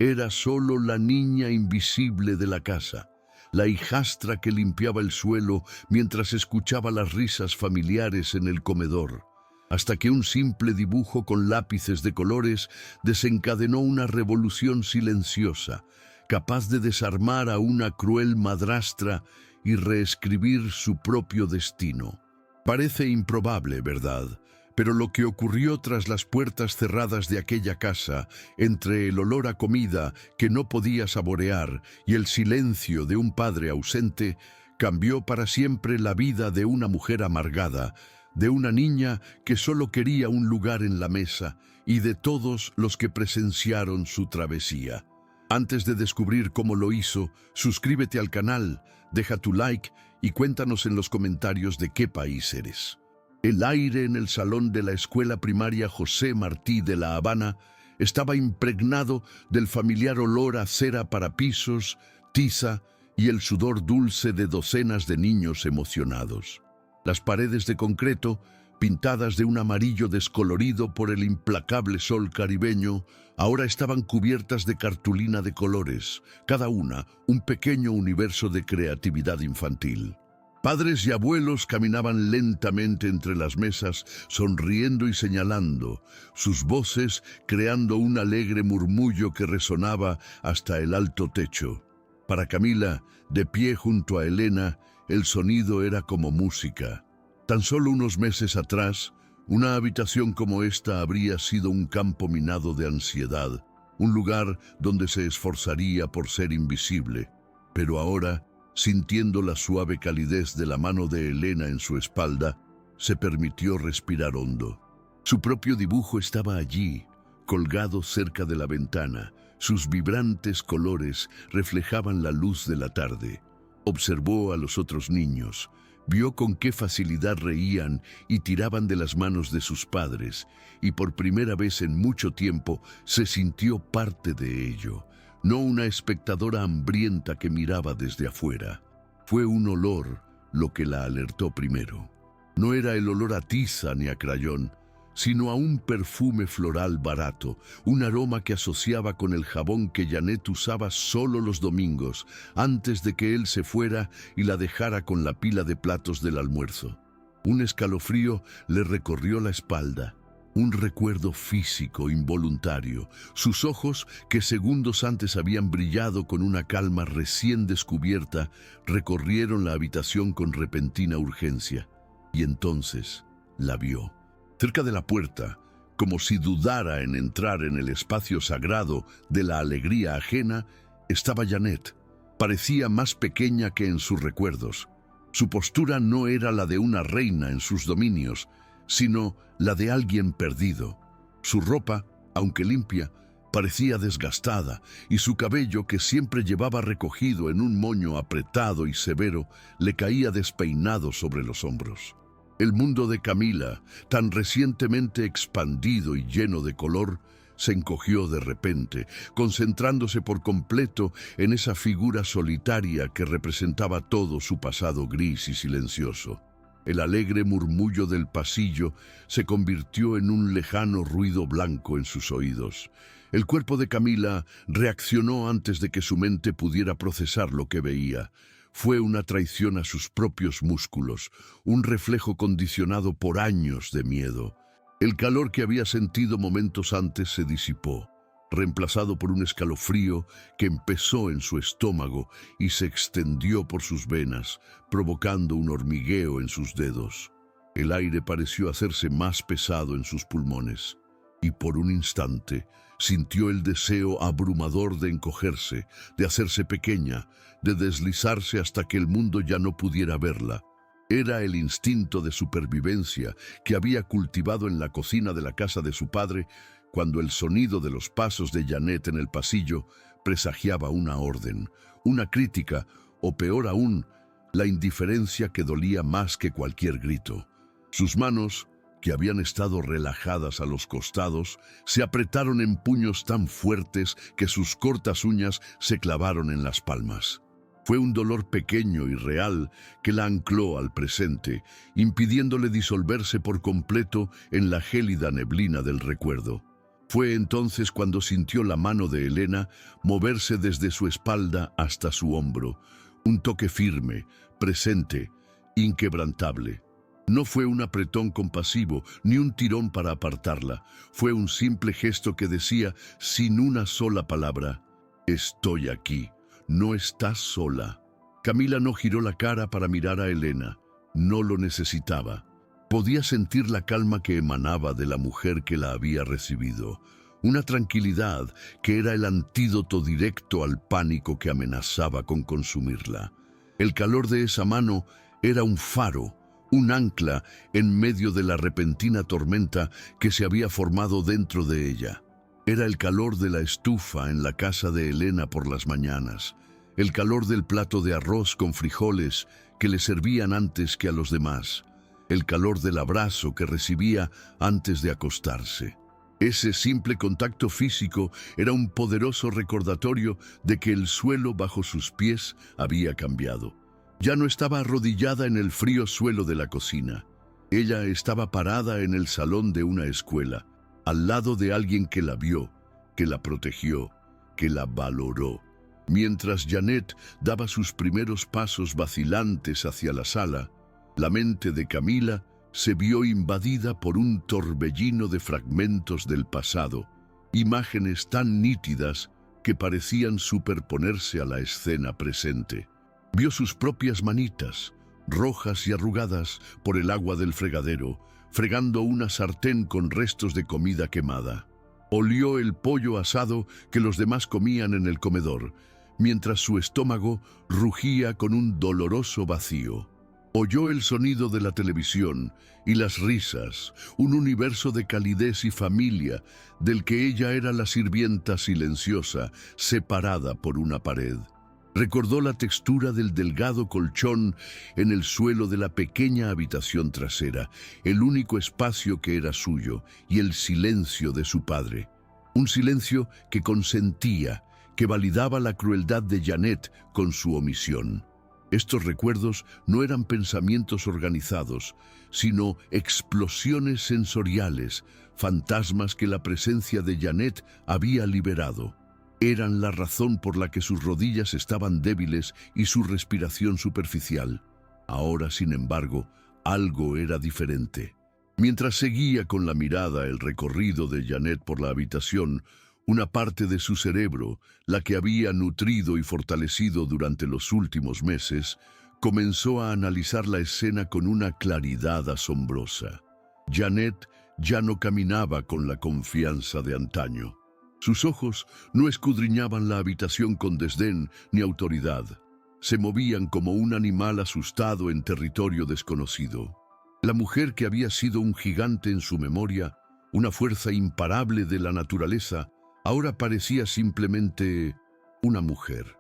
Era solo la niña invisible de la casa, la hijastra que limpiaba el suelo mientras escuchaba las risas familiares en el comedor, hasta que un simple dibujo con lápices de colores desencadenó una revolución silenciosa, capaz de desarmar a una cruel madrastra y reescribir su propio destino. Parece improbable, ¿verdad? Pero lo que ocurrió tras las puertas cerradas de aquella casa, entre el olor a comida que no podía saborear y el silencio de un padre ausente, cambió para siempre la vida de una mujer amargada, de una niña que solo quería un lugar en la mesa y de todos los que presenciaron su travesía. Antes de descubrir cómo lo hizo, suscríbete al canal, deja tu like y cuéntanos en los comentarios de qué país eres. El aire en el salón de la escuela primaria José Martí de La Habana estaba impregnado del familiar olor a cera para pisos, tiza y el sudor dulce de docenas de niños emocionados. Las paredes de concreto, pintadas de un amarillo descolorido por el implacable sol caribeño, ahora estaban cubiertas de cartulina de colores, cada una un pequeño universo de creatividad infantil. Padres y abuelos caminaban lentamente entre las mesas, sonriendo y señalando, sus voces creando un alegre murmullo que resonaba hasta el alto techo. Para Camila, de pie junto a Elena, el sonido era como música. Tan solo unos meses atrás, una habitación como esta habría sido un campo minado de ansiedad, un lugar donde se esforzaría por ser invisible. Pero ahora, sintiendo la suave calidez de la mano de Elena en su espalda, se permitió respirar hondo. Su propio dibujo estaba allí, colgado cerca de la ventana. Sus vibrantes colores reflejaban la luz de la tarde. Observó a los otros niños, vio con qué facilidad reían y tiraban de las manos de sus padres, y por primera vez en mucho tiempo se sintió parte de ello. No una espectadora hambrienta que miraba desde afuera. Fue un olor lo que la alertó primero. No era el olor a tiza ni a crayón, sino a un perfume floral barato, un aroma que asociaba con el jabón que Janet usaba solo los domingos, antes de que él se fuera y la dejara con la pila de platos del almuerzo. Un escalofrío le recorrió la espalda. Un recuerdo físico involuntario, sus ojos, que segundos antes habían brillado con una calma recién descubierta, recorrieron la habitación con repentina urgencia. Y entonces la vio. Cerca de la puerta, como si dudara en entrar en el espacio sagrado de la alegría ajena, estaba Janet. Parecía más pequeña que en sus recuerdos. Su postura no era la de una reina en sus dominios, sino la de alguien perdido. Su ropa, aunque limpia, parecía desgastada, y su cabello, que siempre llevaba recogido en un moño apretado y severo, le caía despeinado sobre los hombros. El mundo de Camila, tan recientemente expandido y lleno de color, se encogió de repente, concentrándose por completo en esa figura solitaria que representaba todo su pasado gris y silencioso. El alegre murmullo del pasillo se convirtió en un lejano ruido blanco en sus oídos. El cuerpo de Camila reaccionó antes de que su mente pudiera procesar lo que veía. Fue una traición a sus propios músculos, un reflejo condicionado por años de miedo. El calor que había sentido momentos antes se disipó, reemplazado por un escalofrío que empezó en su estómago y se extendió por sus venas, provocando un hormigueo en sus dedos. El aire pareció hacerse más pesado en sus pulmones, y por un instante sintió el deseo abrumador de encogerse, de hacerse pequeña, de deslizarse hasta que el mundo ya no pudiera verla. Era el instinto de supervivencia que había cultivado en la cocina de la casa de su padre, cuando el sonido de los pasos de Janet en el pasillo presagiaba una orden, una crítica, o peor aún, la indiferencia que dolía más que cualquier grito. Sus manos, que habían estado relajadas a los costados, se apretaron en puños tan fuertes que sus cortas uñas se clavaron en las palmas. Fue un dolor pequeño y real que la ancló al presente, impidiéndole disolverse por completo en la gélida neblina del recuerdo. Fue entonces cuando sintió la mano de Elena moverse desde su espalda hasta su hombro, un toque firme, presente, inquebrantable. No fue un apretón compasivo, ni un tirón para apartarla. Fue un simple gesto que decía, sin una sola palabra, «Estoy aquí, no estás sola». Camila no giró la cara para mirar a Elena. No lo necesitaba. Podía sentir la calma que emanaba de la mujer que la había recibido. Una tranquilidad que era el antídoto directo al pánico que amenazaba con consumirla. El calor de esa mano era un faro, un ancla en medio de la repentina tormenta que se había formado dentro de ella. Era el calor de la estufa en la casa de Elena por las mañanas, el calor del plato de arroz con frijoles que le servían antes que a los demás, el calor del abrazo que recibía antes de acostarse. Ese simple contacto físico era un poderoso recordatorio de que el suelo bajo sus pies había cambiado. Ya no estaba arrodillada en el frío suelo de la cocina. Ella estaba parada en el salón de una escuela, al lado de alguien que la vio, que la protegió, que la valoró. Mientras Janet daba sus primeros pasos vacilantes hacia la sala, la mente de Camila se vio invadida por un torbellino de fragmentos del pasado, imágenes tan nítidas que parecían superponerse a la escena presente. Vio sus propias manitas, rojas y arrugadas por el agua del fregadero, fregando una sartén con restos de comida quemada. Olió el pollo asado que los demás comían en el comedor, mientras su estómago rugía con un doloroso vacío. Oyó el sonido de la televisión y las risas, un universo de calidez y familia del que ella era la sirvienta silenciosa, separada por una pared. Recordó la textura del delgado colchón en el suelo de la pequeña habitación trasera, el único espacio que era suyo, y el silencio de su padre. Un silencio que consentía, que validaba la crueldad de Janet con su omisión. Estos recuerdos no eran pensamientos organizados, sino explosiones sensoriales, fantasmas que la presencia de Janet había liberado. Eran la razón por la que sus rodillas estaban débiles y su respiración superficial. Ahora, sin embargo, algo era diferente. Mientras seguía con la mirada el recorrido de Janet por la habitación, una parte de su cerebro, la que había nutrido y fortalecido durante los últimos meses, comenzó a analizar la escena con una claridad asombrosa. Janet ya no caminaba con la confianza de antaño. Sus ojos no escudriñaban la habitación con desdén ni autoridad. Se movían como un animal asustado en territorio desconocido. La mujer que había sido un gigante en su memoria, una fuerza imparable de la naturaleza, ahora parecía simplemente una mujer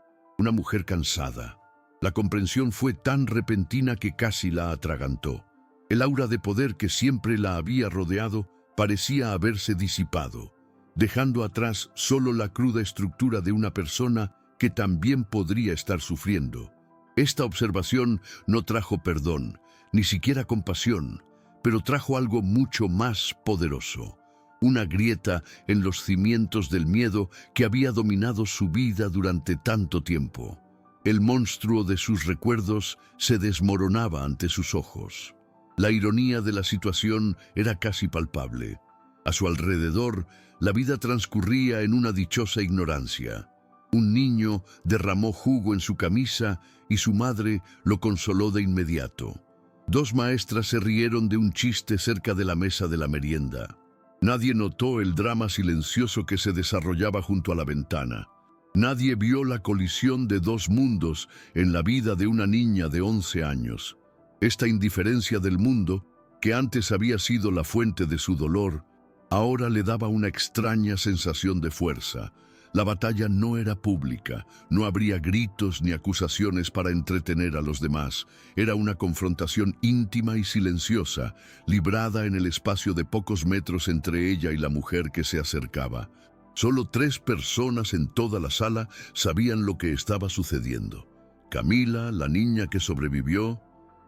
cansada. La comprensión fue tan repentina que casi la atragantó. El aura de poder que siempre la había rodeado parecía haberse disipado, dejando atrás solo la cruda estructura de una persona que también podría estar sufriendo. Esta observación no trajo perdón, ni siquiera compasión, pero trajo algo mucho más poderoso. Una grieta en los cimientos del miedo que había dominado su vida durante tanto tiempo. El monstruo de sus recuerdos se desmoronaba ante sus ojos. La ironía de la situación era casi palpable. A su alrededor, la vida transcurría en una dichosa ignorancia. Un niño derramó jugo en su camisa y su madre lo consoló de inmediato. Dos maestras se rieron de un chiste cerca de la mesa de la merienda. Nadie notó el drama silencioso que se desarrollaba junto a la ventana. Nadie vio la colisión de dos mundos en la vida de una niña de 11 años. Esta indiferencia del mundo, que antes había sido la fuente de su dolor, ahora le daba una extraña sensación de fuerza. La batalla no era pública, no habría gritos ni acusaciones para entretener a los demás. Era una confrontación íntima y silenciosa, librada en el espacio de pocos metros entre ella y la mujer que se acercaba. Solo 3 personas en toda la sala sabían lo que estaba sucediendo. Camila, la niña que sobrevivió,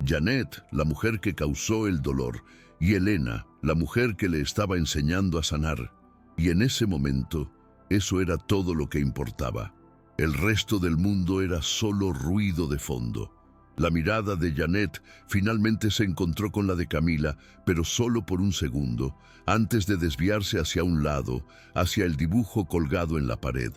Janet, la mujer que causó el dolor, y Elena, la mujer que le estaba enseñando a sanar. Y en ese momento, eso era todo lo que importaba. El resto del mundo era solo ruido de fondo. La mirada de Janet finalmente se encontró con la de Camila, pero solo por un segundo, antes de desviarse hacia un lado, hacia el dibujo colgado en la pared.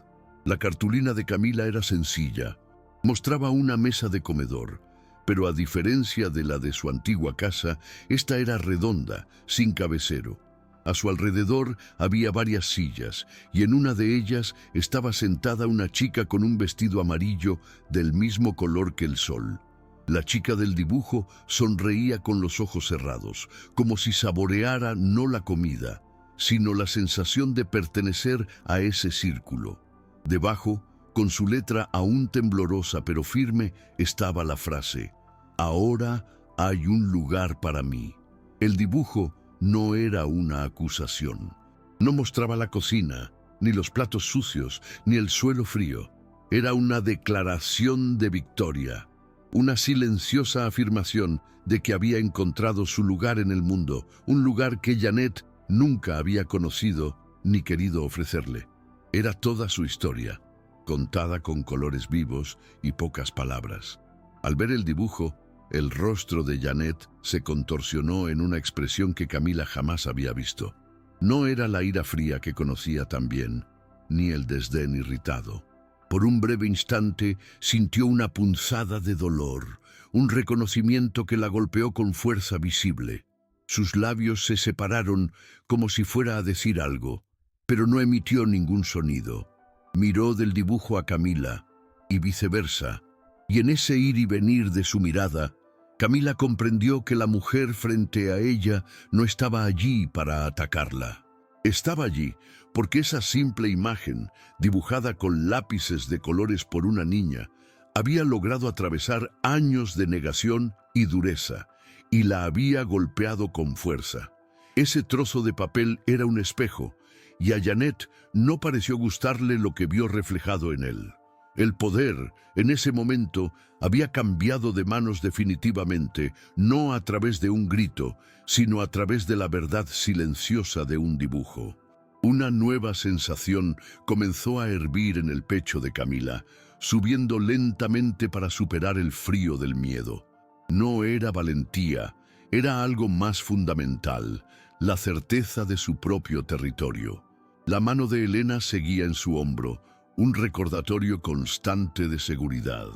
La cartulina de Camila era sencilla. Mostraba una mesa de comedor, pero a diferencia de la de su antigua casa, esta era redonda, sin cabecero. A su alrededor había varias sillas, y en una de ellas estaba sentada una chica con un vestido amarillo del mismo color que el sol. La chica del dibujo sonreía con los ojos cerrados, como si saboreara no la comida, sino la sensación de pertenecer a ese círculo. Debajo, con su letra aún temblorosa pero firme, estaba la frase: «Ahora hay un lugar para mí». El dibujo no era una acusación. No mostraba la cocina, ni los platos sucios, ni el suelo frío. Era una declaración de victoria. Una silenciosa afirmación de que había encontrado su lugar en el mundo, un lugar que Janet nunca había conocido ni querido ofrecerle. Era toda su historia, contada con colores vivos y pocas palabras. Al ver el dibujo, el rostro de Janet se contorsionó en una expresión que Camila jamás había visto. No era la ira fría que conocía tan bien, ni el desdén irritado. Por un breve instante sintió una punzada de dolor, un reconocimiento que la golpeó con fuerza visible. Sus labios se separaron como si fuera a decir algo, pero no emitió ningún sonido. Miró del dibujo a Camila y viceversa, y en ese ir y venir de su mirada, Camila comprendió que la mujer frente a ella no estaba allí para atacarla. Estaba allí porque esa simple imagen, dibujada con lápices de colores por una niña, había logrado atravesar años de negación y dureza, y la había golpeado con fuerza. Ese trozo de papel era un espejo, y a Janet no pareció gustarle lo que vio reflejado en él. El poder, en ese momento, había cambiado de manos definitivamente, no a través de un grito, sino a través de la verdad silenciosa de un dibujo. Una nueva sensación comenzó a hervir en el pecho de Camila, subiendo lentamente para superar el frío del miedo. No era valentía, era algo más fundamental, la certeza de su propio territorio. La mano de Elena seguía en su hombro, un recordatorio constante de seguridad.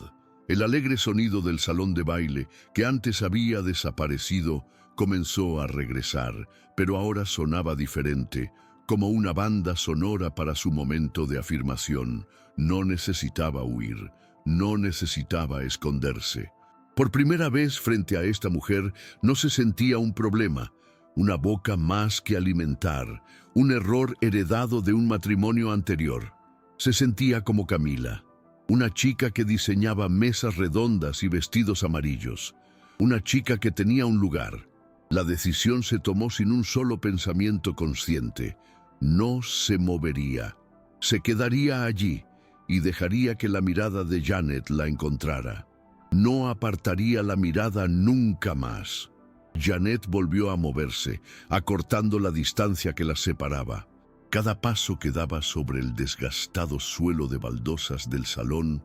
El alegre sonido del salón de baile, que antes había desaparecido, comenzó a regresar, pero ahora sonaba diferente, como una banda sonora para su momento de afirmación. No necesitaba huir, no necesitaba esconderse. Por primera vez frente a esta mujer no se sentía un problema, una boca más que alimentar, un error heredado de un matrimonio anterior. Se sentía como Camila, una chica que diseñaba mesas redondas y vestidos amarillos, una chica que tenía un lugar. La decisión se tomó sin un solo pensamiento consciente. No se movería, se quedaría allí y dejaría que la mirada de Janet la encontrara. No apartaría la mirada nunca más. Janet volvió a moverse, acortando la distancia que las separaba. Cada paso que daba sobre el desgastado suelo de baldosas del salón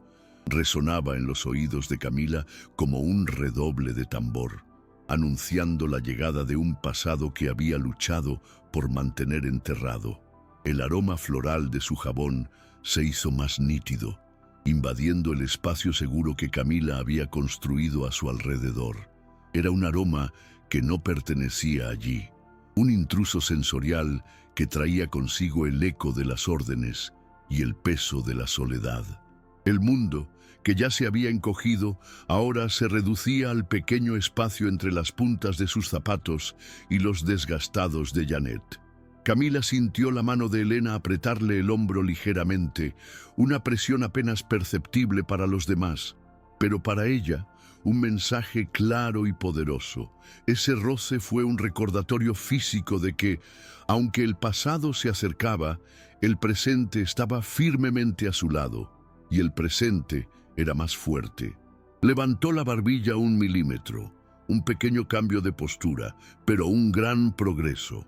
resonaba en los oídos de Camila como un redoble de tambor, anunciando la llegada de un pasado que había luchado por mantener enterrado. El aroma floral de su jabón se hizo más nítido, invadiendo el espacio seguro que Camila había construido a su alrededor. Era un aroma que no pertenecía allí, un intruso sensorial que traía consigo el eco de las órdenes y el peso de la soledad. El mundo, que ya se había encogido, ahora se reducía al pequeño espacio entre las puntas de sus zapatos y los desgastados de Janet. Camila sintió la mano de Elena apretarle el hombro ligeramente, una presión apenas perceptible para los demás, pero para ella, un mensaje claro y poderoso. Ese roce fue un recordatorio físico de que, aunque el pasado se acercaba, el presente estaba firmemente a su lado, y el presente era más fuerte. Levantó la barbilla 1 milímetro, un pequeño cambio de postura, pero un gran progreso.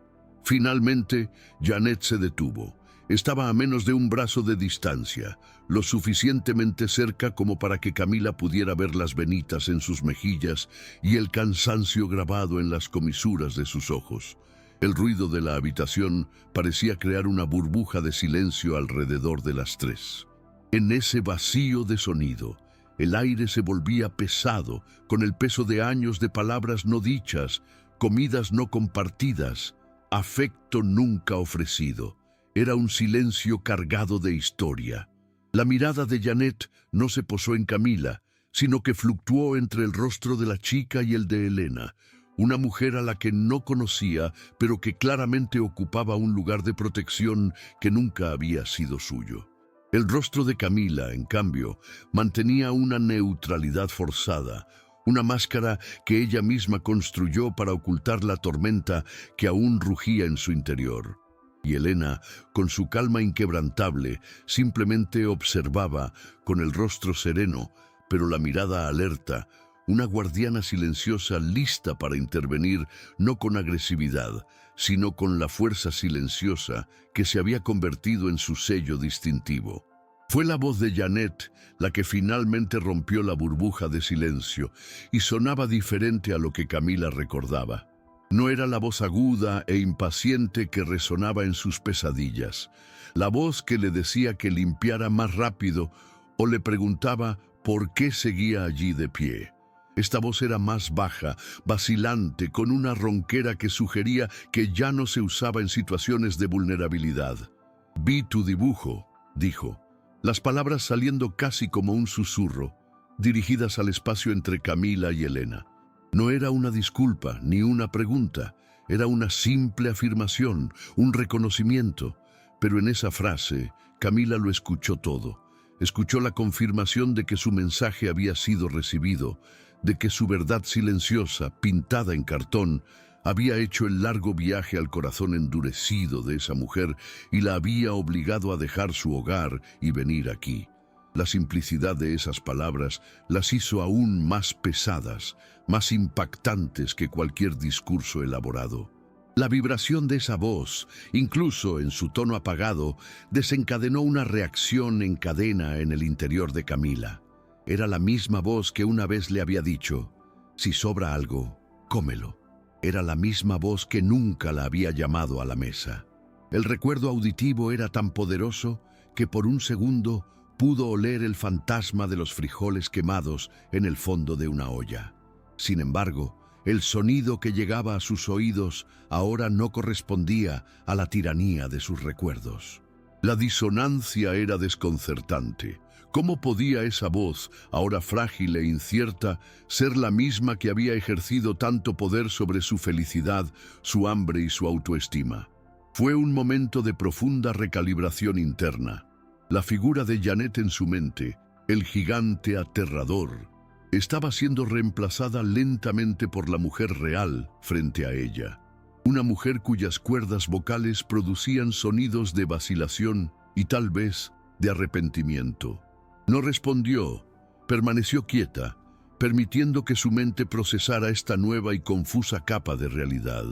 Finalmente, Janet se detuvo. Estaba a menos de un brazo de distancia, lo suficientemente cerca como para que Camila pudiera ver las venitas en sus mejillas y el cansancio grabado en las comisuras de sus ojos. El ruido de la habitación parecía crear una burbuja de silencio alrededor de las tres. En ese vacío de sonido, el aire se volvía pesado con el peso de años de palabras no dichas, comidas no compartidas, afecto nunca ofrecido. Era un silencio cargado de historia. La mirada de Janet no se posó en Camila, sino que fluctuó entre el rostro de la chica y el de Elena, una mujer a la que no conocía, pero que claramente ocupaba un lugar de protección que nunca había sido suyo. El rostro de Camila, en cambio, mantenía una neutralidad forzada, una máscara que ella misma construyó para ocultar la tormenta que aún rugía en su interior. Y Elena, con su calma inquebrantable, simplemente observaba, con el rostro sereno, pero la mirada alerta, una guardiana silenciosa lista para intervenir no con agresividad, sino con la fuerza silenciosa que se había convertido en su sello distintivo. Fue la voz de Janet la que finalmente rompió la burbuja de silencio y sonaba diferente a lo que Camila recordaba. No era la voz aguda e impaciente que resonaba en sus pesadillas, la voz que le decía que limpiara más rápido o le preguntaba por qué seguía allí de pie. Esta voz era más baja, vacilante, con una ronquera que sugería que ya no se usaba en situaciones de vulnerabilidad. «Vi tu dibujo», dijo, las palabras saliendo casi como un susurro, dirigidas al espacio entre Camila y Elena. No era una disculpa ni una pregunta, era una simple afirmación, un reconocimiento. Pero en esa frase, Camila lo escuchó todo. Escuchó la confirmación de que su mensaje había sido recibido, de que su verdad silenciosa, pintada en cartón, había hecho el largo viaje al corazón endurecido de esa mujer y la había obligado a dejar su hogar y venir aquí. La simplicidad de esas palabras las hizo aún más pesadas, más impactantes que cualquier discurso elaborado. La vibración de esa voz, incluso en su tono apagado, desencadenó una reacción en cadena en el interior de Camila. Era la misma voz que una vez le había dicho, «Si sobra algo, cómelo». Era la misma voz que nunca la había llamado a la mesa. El recuerdo auditivo era tan poderoso que por un segundo pudo oler el fantasma de los frijoles quemados en el fondo de una olla. Sin embargo, el sonido que llegaba a sus oídos ahora no correspondía a la tiranía de sus recuerdos. La disonancia era desconcertante. ¿Cómo podía esa voz, ahora frágil e incierta, ser la misma que había ejercido tanto poder sobre su felicidad, su hambre y su autoestima? Fue un momento de profunda recalibración interna. La figura de Janet en su mente, el gigante aterrador, estaba siendo reemplazada lentamente por la mujer real frente a ella. Una mujer cuyas cuerdas vocales producían sonidos de vacilación y tal vez de arrepentimiento. No respondió, permaneció quieta, permitiendo que su mente procesara esta nueva y confusa capa de realidad.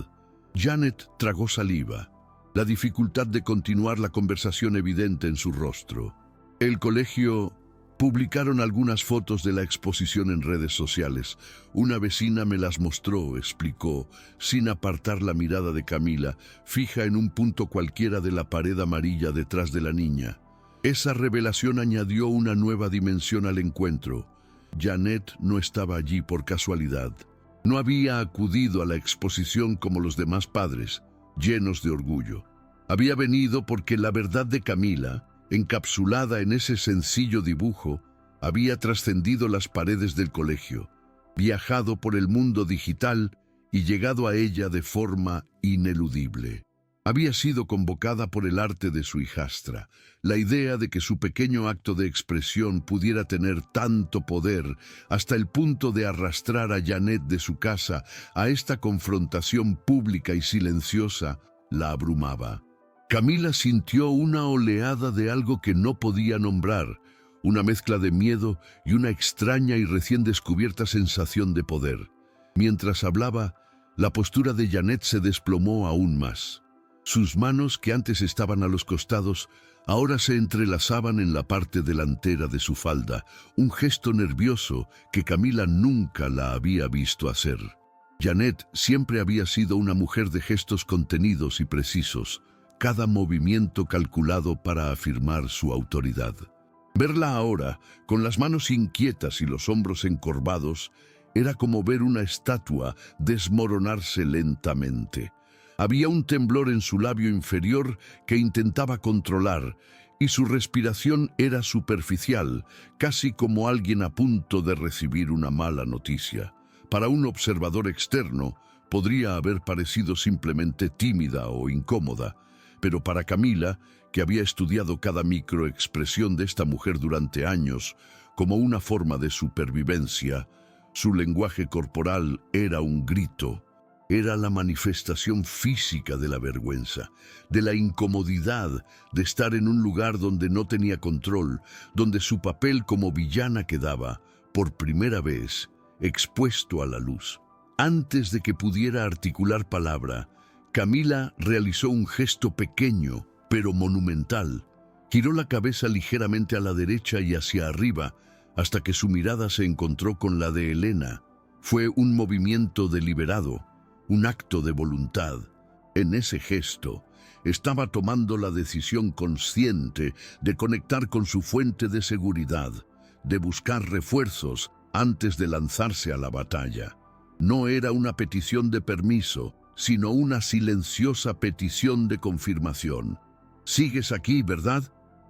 Janet tragó saliva, la dificultad de continuar la conversación evidente en su rostro. El colegio publicaron algunas fotos de la exposición en redes sociales. Una vecina me las mostró, explicó, sin apartar la mirada de Camila, fija en un punto cualquiera de la pared amarilla detrás de la niña. Esa revelación añadió una nueva dimensión al encuentro. Janet no estaba allí por casualidad. No había acudido a la exposición como los demás padres, llenos de orgullo. Había venido porque la verdad de Camila, encapsulada en ese sencillo dibujo, había trascendido las paredes del colegio, viajado por el mundo digital y llegado a ella de forma ineludible. Había sido convocada por el arte de su hijastra, la idea de que su pequeño acto de expresión pudiera tener tanto poder hasta el punto de arrastrar a Janet de su casa a esta confrontación pública y silenciosa, la abrumaba. Camila sintió una oleada de algo que no podía nombrar, una mezcla de miedo y una extraña y recién descubierta sensación de poder. Mientras hablaba, la postura de Janet se desplomó aún más. Sus manos, que antes estaban a los costados, ahora se entrelazaban en la parte delantera de su falda, un gesto nervioso que Camila nunca la había visto hacer. Janet siempre había sido una mujer de gestos contenidos y precisos, cada movimiento calculado para afirmar su autoridad. Verla ahora, con las manos inquietas y los hombros encorvados, era como ver una estatua desmoronarse lentamente. Había un temblor en su labio inferior que intentaba controlar, y su respiración era superficial, casi como alguien a punto de recibir una mala noticia. Para un observador externo, podría haber parecido simplemente tímida o incómoda, pero para Camila, que había estudiado cada microexpresión de esta mujer durante años como una forma de supervivencia, su lenguaje corporal era un grito. Era la manifestación física de la vergüenza, de la incomodidad de estar en un lugar donde no tenía control, donde su papel como villana quedaba, por primera vez, expuesto a la luz. Antes de que pudiera articular palabra, Camila realizó un gesto pequeño, pero monumental. Giró la cabeza ligeramente a la derecha y hacia arriba, hasta que su mirada se encontró con la de Elena. Fue un movimiento deliberado, un acto de voluntad. En ese gesto, estaba tomando la decisión consciente de conectar con su fuente de seguridad, de buscar refuerzos antes de lanzarse a la batalla. No era una petición de permiso, sino una silenciosa petición de confirmación. «¿Sigues aquí, verdad?»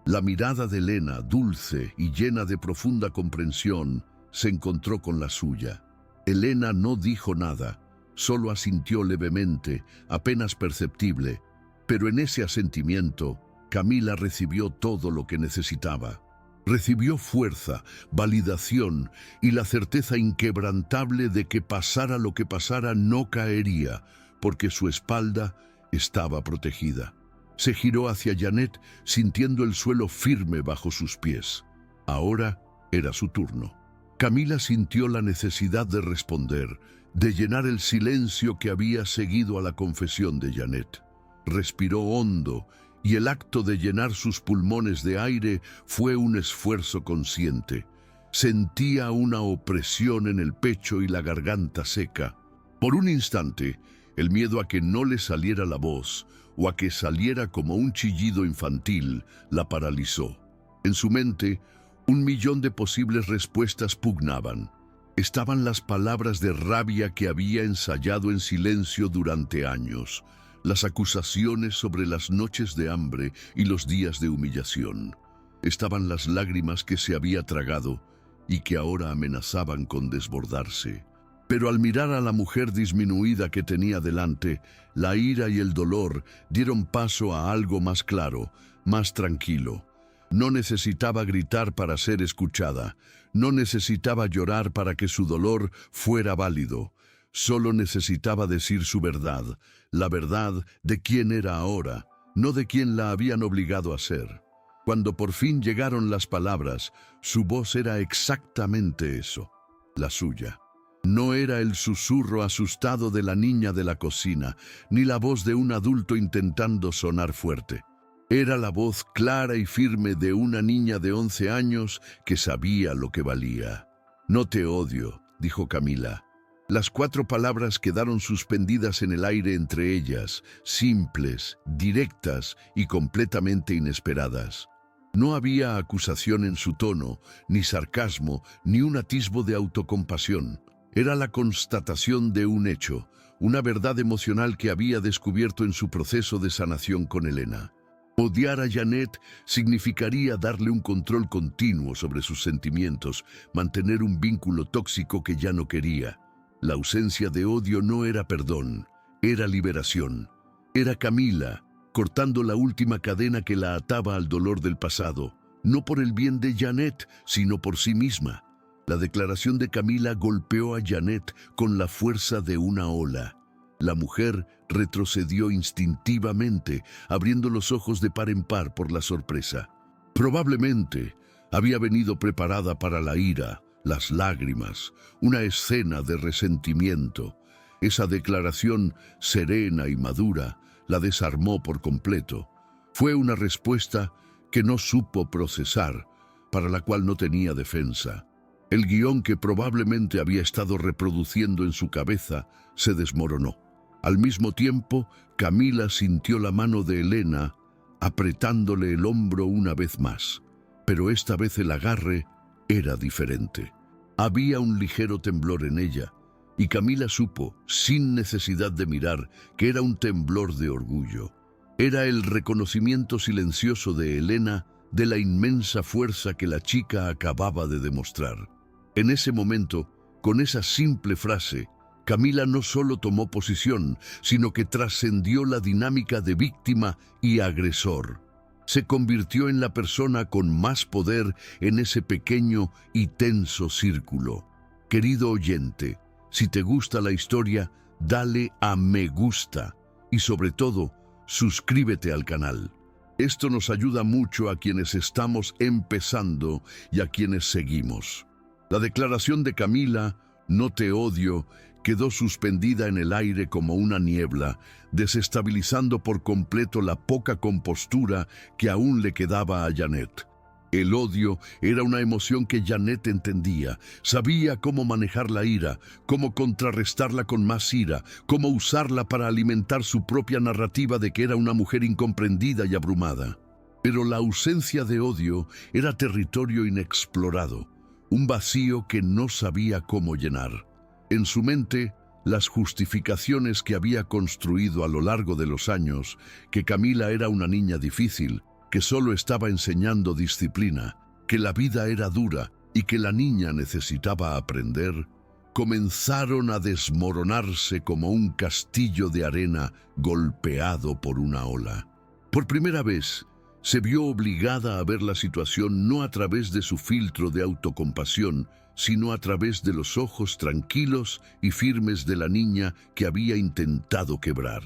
La mirada de Elena, dulce y llena de profunda comprensión, se encontró con la suya. Elena no dijo nada, solo asintió levemente, apenas perceptible, pero en ese asentimiento, Camila recibió todo lo que necesitaba. Recibió fuerza, validación y la certeza inquebrantable de que pasara lo que pasara no caería, porque su espalda estaba protegida. Se giró hacia Janet, sintiendo el suelo firme bajo sus pies. Ahora era su turno. Camila sintió la necesidad de responder, de llenar el silencio que había seguido a la confesión de Janet. Respiró hondo, y el acto de llenar sus pulmones de aire fue un esfuerzo consciente. Sentía una opresión en el pecho y la garganta seca. Por un instante, el miedo a que no le saliera la voz, o a que saliera como un chillido infantil, la paralizó. En su mente, 1.000.000 de posibles respuestas pugnaban. Estaban las palabras de rabia que había ensayado en silencio durante años, las acusaciones sobre las noches de hambre y los días de humillación. Estaban las lágrimas que se había tragado y que ahora amenazaban con desbordarse. Pero al mirar a la mujer disminuida que tenía delante, la ira y el dolor dieron paso a algo más claro, más tranquilo. No necesitaba gritar para ser escuchada, no necesitaba llorar para que su dolor fuera válido. Solo necesitaba decir su verdad, la verdad de quién era ahora, no de quién la habían obligado a ser. Cuando por fin llegaron las palabras, su voz era exactamente eso, la suya. No era el susurro asustado de la niña de la cocina, ni la voz de un adulto intentando sonar fuerte. Era la voz clara y firme de una niña de 11 años que sabía lo que valía. «No te odio», dijo Camila. Las 4 palabras quedaron suspendidas en el aire entre ellas, simples, directas y completamente inesperadas. No había acusación en su tono, ni sarcasmo, ni un atisbo de autocompasión. Era la constatación de un hecho, una verdad emocional que había descubierto en su proceso de sanación con Elena. Odiar a Janet significaría darle un control continuo sobre sus sentimientos, mantener un vínculo tóxico que ya no quería. La ausencia de odio no era perdón, era liberación. Era Camila, cortando la última cadena que la ataba al dolor del pasado, no por el bien de Janet, sino por sí misma. La declaración de Camila golpeó a Janet con la fuerza de una ola. La mujer retrocedió instintivamente, abriendo los ojos de par en par por la sorpresa. Probablemente había venido preparada para la ira, las lágrimas, una escena de resentimiento. Esa declaración serena y madura la desarmó por completo. Fue una respuesta que no supo procesar, para la cual no tenía defensa. El guión que probablemente había estado reproduciendo en su cabeza se desmoronó. Al mismo tiempo, Camila sintió la mano de Elena apretándole el hombro una vez más, pero esta vez el agarre era diferente. Había un ligero temblor en ella, y Camila supo, sin necesidad de mirar, que era un temblor de orgullo. Era el reconocimiento silencioso de Elena de la inmensa fuerza que la chica acababa de demostrar. En ese momento, con esa simple frase, Camila no solo tomó posición, sino que trascendió la dinámica de víctima y agresor. Se convirtió en la persona con más poder en ese pequeño y tenso círculo. Querido oyente, si te gusta la historia, dale a me gusta y sobre todo, suscríbete al canal. Esto nos ayuda mucho a quienes estamos empezando y a quienes seguimos. La declaración de Camila, "No te odio", quedó suspendida en el aire como una niebla, desestabilizando por completo la poca compostura que aún le quedaba a Janet. El odio era una emoción que Janet entendía, sabía cómo manejar la ira, cómo contrarrestarla con más ira, cómo usarla para alimentar su propia narrativa de que era una mujer incomprendida y abrumada. Pero la ausencia de odio era territorio inexplorado, un vacío que no sabía cómo llenar. En su mente, las justificaciones que había construido a lo largo de los años, que Camila era una niña difícil, que solo estaba enseñando disciplina, que la vida era dura y que la niña necesitaba aprender, comenzaron a desmoronarse como un castillo de arena golpeado por una ola. Por primera vez, se vio obligada a ver la situación no a través de su filtro de autocompasión, sino a través de los ojos tranquilos y firmes de la niña que había intentado quebrar.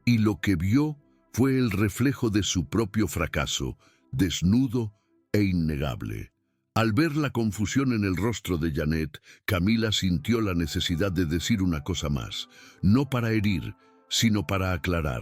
Y lo que vio fue el reflejo de su propio fracaso, desnudo e innegable. Al ver la confusión en el rostro de Janet, Camila sintió la necesidad de decir una cosa más, no para herir, sino para aclarar,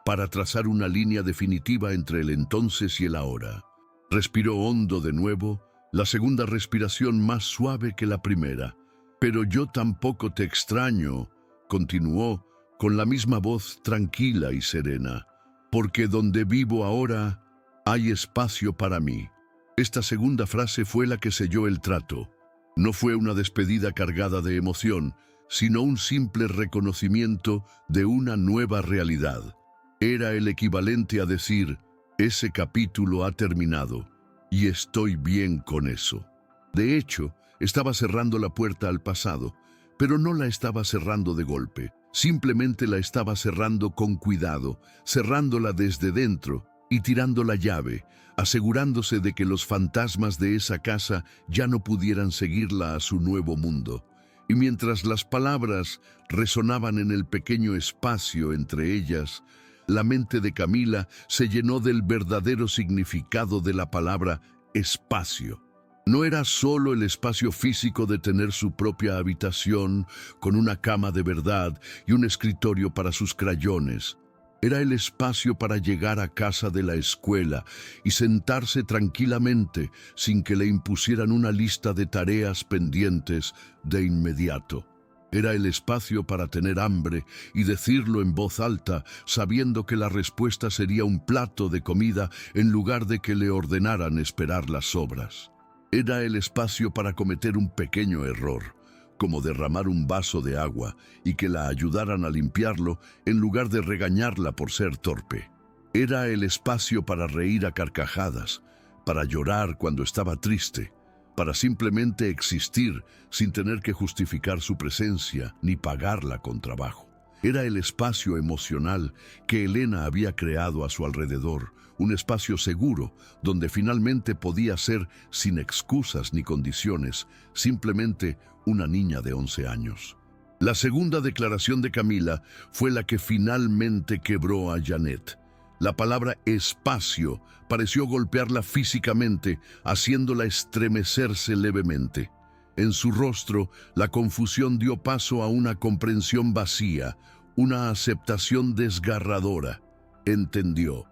para trazar una línea definitiva entre el entonces y el ahora. Respiró hondo de nuevo, la segunda respiración más suave que la primera. «Pero yo tampoco te extraño», continuó, con la misma voz tranquila y serena, «porque donde vivo ahora hay espacio para mí». Esta segunda frase fue la que selló el trato. No fue una despedida cargada de emoción, sino un simple reconocimiento de una nueva realidad. Era el equivalente a decir, ese capítulo ha terminado, y estoy bien con eso. De hecho, estaba cerrando la puerta al pasado, pero no la estaba cerrando de golpe. Simplemente la estaba cerrando con cuidado, cerrándola desde dentro y tirando la llave, asegurándose de que los fantasmas de esa casa ya no pudieran seguirla a su nuevo mundo. Y mientras las palabras resonaban en el pequeño espacio entre ellas, la mente de Camila se llenó del verdadero significado de la palabra espacio. No era solo el espacio físico de tener su propia habitación, con una cama de verdad y un escritorio para sus crayones. Era el espacio para llegar a casa de la escuela y sentarse tranquilamente sin que le impusieran una lista de tareas pendientes de inmediato. Era el espacio para tener hambre y decirlo en voz alta, sabiendo que la respuesta sería un plato de comida en lugar de que le ordenaran esperar las sobras. Era el espacio para cometer un pequeño error, como derramar un vaso de agua y que la ayudaran a limpiarlo en lugar de regañarla por ser torpe. Era el espacio para reír a carcajadas, para llorar cuando estaba triste, para simplemente existir sin tener que justificar su presencia ni pagarla con trabajo. Era el espacio emocional que Elena había creado a su alrededor, un espacio seguro donde finalmente podía ser, sin excusas ni condiciones, simplemente una niña de 11 años. La segunda declaración de Camila fue la que finalmente quebró a Janet. La palabra espacio pareció golpearla físicamente, haciéndola estremecerse levemente. En su rostro, la confusión dio paso a una comprensión vacía, una aceptación desgarradora. Entendió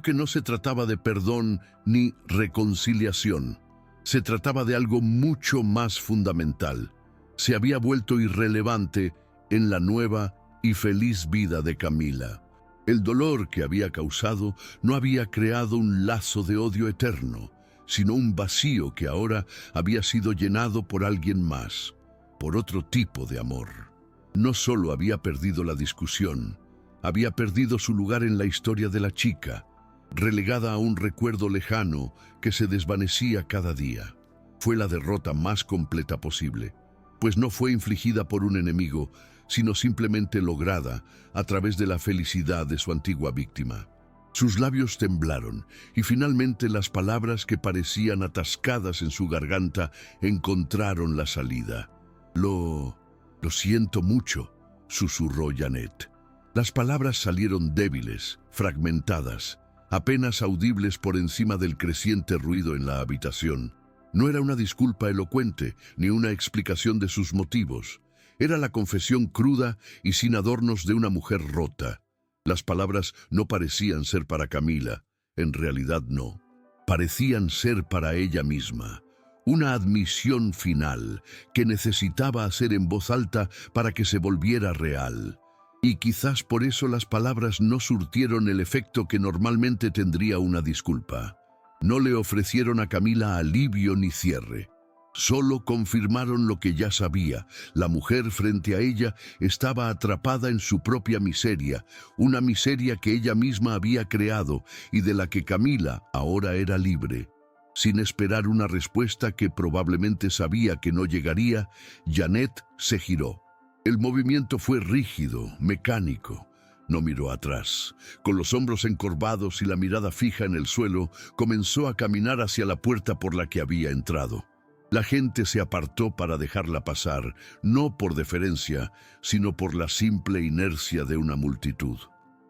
que no se trataba de perdón ni reconciliación. Se trataba de algo mucho más fundamental. Se había vuelto irrelevante en la nueva y feliz vida de Camila. El dolor que había causado no había creado un lazo de odio eterno, sino un vacío que ahora había sido llenado por alguien más, por otro tipo de amor. No solo había perdido la discusión, había perdido su lugar en la historia de la chica, relegada a un recuerdo lejano que se desvanecía cada día. Fue la derrota más completa posible, pues no fue infligida por un enemigo, sino simplemente lograda a través de la felicidad de su antigua víctima. Sus labios temblaron y finalmente las palabras que parecían atascadas en su garganta encontraron la salida. Lo siento mucho, susurró Janet. Las palabras salieron débiles, fragmentadas, apenas audibles por encima del creciente ruido en la habitación. No era una disculpa elocuente ni una explicación de sus motivos. Era la confesión cruda y sin adornos de una mujer rota. Las palabras no parecían ser para Camila, en realidad no. Parecían ser para ella misma. Una admisión final que necesitaba hacer en voz alta para que se volviera real. Y quizás por eso las palabras no surtieron el efecto que normalmente tendría una disculpa. No le ofrecieron a Camila alivio ni cierre. Solo confirmaron lo que ya sabía. La mujer frente a ella estaba atrapada en su propia miseria, una miseria que ella misma había creado y de la que Camila ahora era libre. Sin esperar una respuesta que probablemente sabía que no llegaría, Janet se giró. El movimiento fue rígido, mecánico. No miró atrás. Con los hombros encorvados y la mirada fija en el suelo, comenzó a caminar hacia la puerta por la que había entrado. La gente se apartó para dejarla pasar, no por deferencia, sino por la simple inercia de una multitud.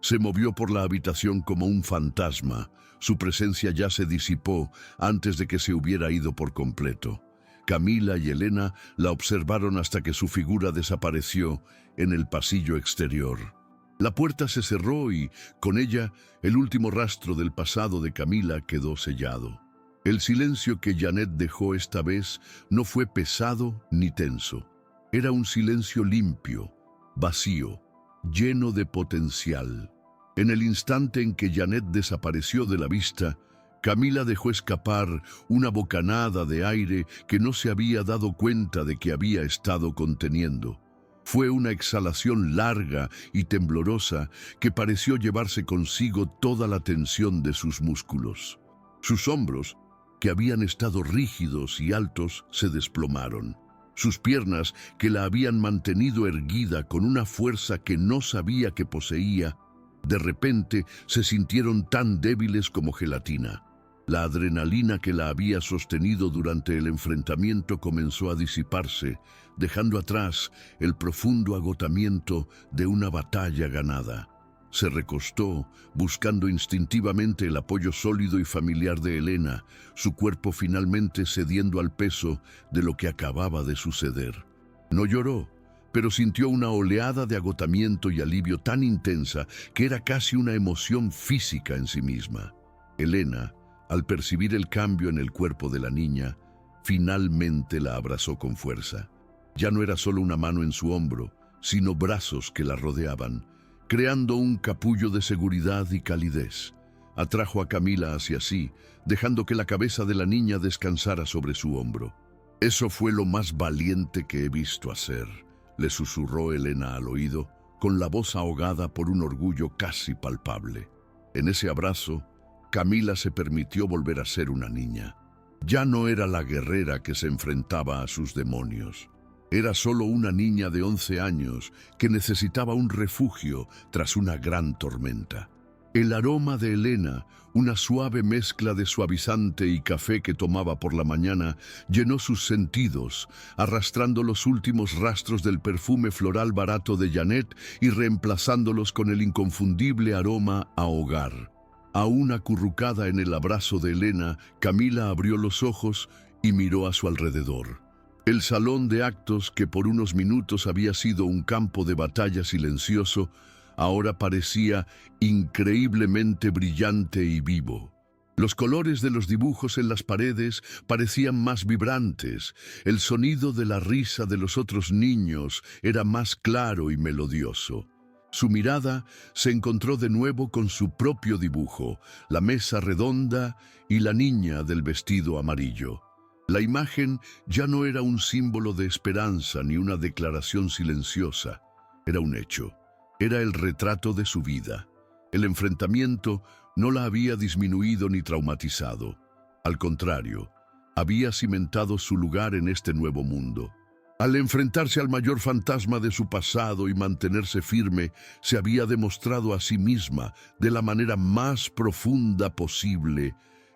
Se movió por la habitación como un fantasma. Su presencia ya se disipó antes de que se hubiera ido por completo. Camila y Elena la observaron hasta que su figura desapareció en el pasillo exterior. La puerta se cerró y, con ella, el último rastro del pasado de Camila quedó sellado. El silencio que Janet dejó esta vez no fue pesado ni tenso. Era un silencio limpio, vacío, lleno de potencial. En el instante en que Janet desapareció de la vista, Camila dejó escapar una bocanada de aire que no se había dado cuenta de que había estado conteniendo. Fue una exhalación larga y temblorosa que pareció llevarse consigo toda la tensión de sus músculos. Sus hombros, que habían estado rígidos y altos, se desplomaron. Sus piernas, que la habían mantenido erguida con una fuerza que no sabía que poseía, de repente se sintieron tan débiles como gelatina. La adrenalina que la había sostenido durante el enfrentamiento comenzó a disiparse, dejando atrás el profundo agotamiento de una batalla ganada. Se recostó, buscando instintivamente el apoyo sólido y familiar de Elena, su cuerpo finalmente cediendo al peso de lo que acababa de suceder. No lloró, pero sintió una oleada de agotamiento y alivio tan intensa que era casi una emoción física en sí misma. Elena, al percibir el cambio en el cuerpo de la niña, finalmente la abrazó con fuerza. Ya no era solo una mano en su hombro, sino brazos que la rodeaban, creando un capullo de seguridad y calidez. Atrajo a Camila hacia sí, dejando que la cabeza de la niña descansara sobre su hombro. «Eso fue lo más valiente que he visto hacer», le susurró Elena al oído, con la voz ahogada por un orgullo casi palpable. En ese abrazo, Camila se permitió volver a ser una niña. Ya no era la guerrera que se enfrentaba a sus demonios. Era solo una niña de 11 años que necesitaba un refugio tras una gran tormenta. El aroma de Elena, una suave mezcla de suavizante y café que tomaba por la mañana, llenó sus sentidos, arrastrando los últimos rastros del perfume floral barato de Janet y reemplazándolos con el inconfundible aroma a hogar. Aún acurrucada en el abrazo de Elena, Camila abrió los ojos y miró a su alrededor. El salón de actos, que por unos minutos había sido un campo de batalla silencioso, ahora parecía increíblemente brillante y vivo. Los colores de los dibujos en las paredes parecían más vibrantes, el sonido de la risa de los otros niños era más claro y melodioso. Su mirada se encontró de nuevo con su propio dibujo, la mesa redonda y la niña del vestido amarillo. La imagen ya no era un símbolo de esperanza ni una declaración silenciosa, era un hecho, era el retrato de su vida. El enfrentamiento no la había disminuido ni traumatizado. Al contrario, había cimentado su lugar en este nuevo mundo. Al enfrentarse al mayor fantasma de su pasado y mantenerse firme, se había demostrado a sí misma, de la manera más profunda posible,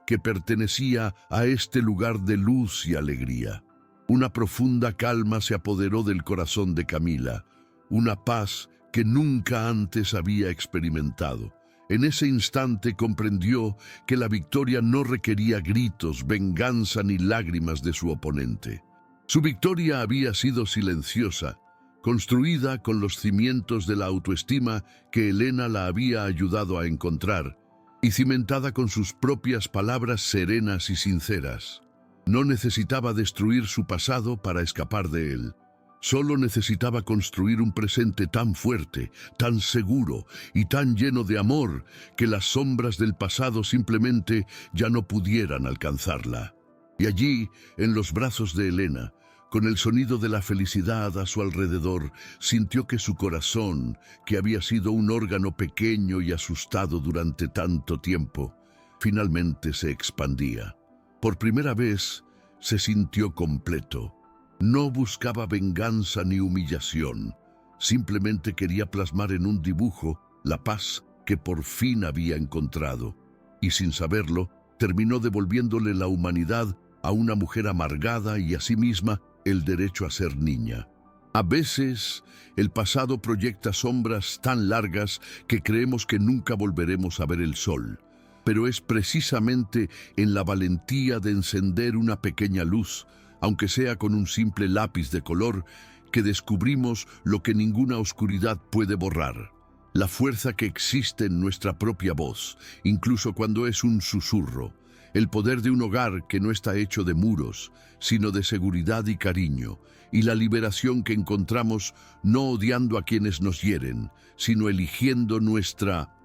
que pertenecía a este lugar de luz y alegría. Una profunda calma se apoderó del corazón de Camila, una paz que nunca antes había experimentado. En ese instante comprendió que la victoria no requería gritos, venganza ni lágrimas de su oponente. Su victoria había sido silenciosa, construida con los cimientos de la autoestima que Elena la había ayudado a encontrar, y cimentada con sus propias palabras serenas y sinceras. No necesitaba destruir su pasado para escapar de él. Solo necesitaba construir un presente tan fuerte, tan seguro y tan lleno de amor que las sombras del pasado simplemente ya no pudieran alcanzarla. Y allí, en los brazos de Elena, con el sonido de la felicidad a su alrededor, sintió que su corazón, que había sido un órgano pequeño y asustado durante tanto tiempo, finalmente se expandía. Por primera vez, se sintió completo. No buscaba venganza ni humillación, simplemente quería plasmar en un dibujo la paz que por fin había encontrado, y sin saberlo, terminó devolviéndole la humanidad a una mujer amargada y a sí misma el derecho a ser niña. A veces, el pasado proyecta sombras tan largas que creemos que nunca volveremos a ver el sol, pero es precisamente en la valentía de encender una pequeña luz, aunque sea con un simple lápiz de color, que descubrimos lo que ninguna oscuridad puede borrar. La fuerza que existe en nuestra propia voz, incluso cuando es un susurro. El poder de un hogar que no está hecho de muros, sino de seguridad y cariño. Y la liberación que encontramos no odiando a quienes nos hieren, sino eligiendo nuestra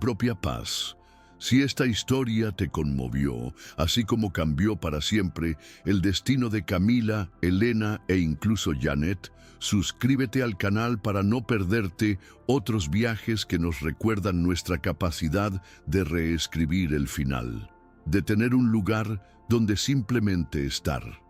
propia paz. Si esta historia te conmovió, así como cambió para siempre el destino de Camila, Elena e incluso Janet, suscríbete al canal para no perderte otros viajes que nos recuerdan nuestra capacidad de reescribir el final, de tener un lugar donde simplemente estar.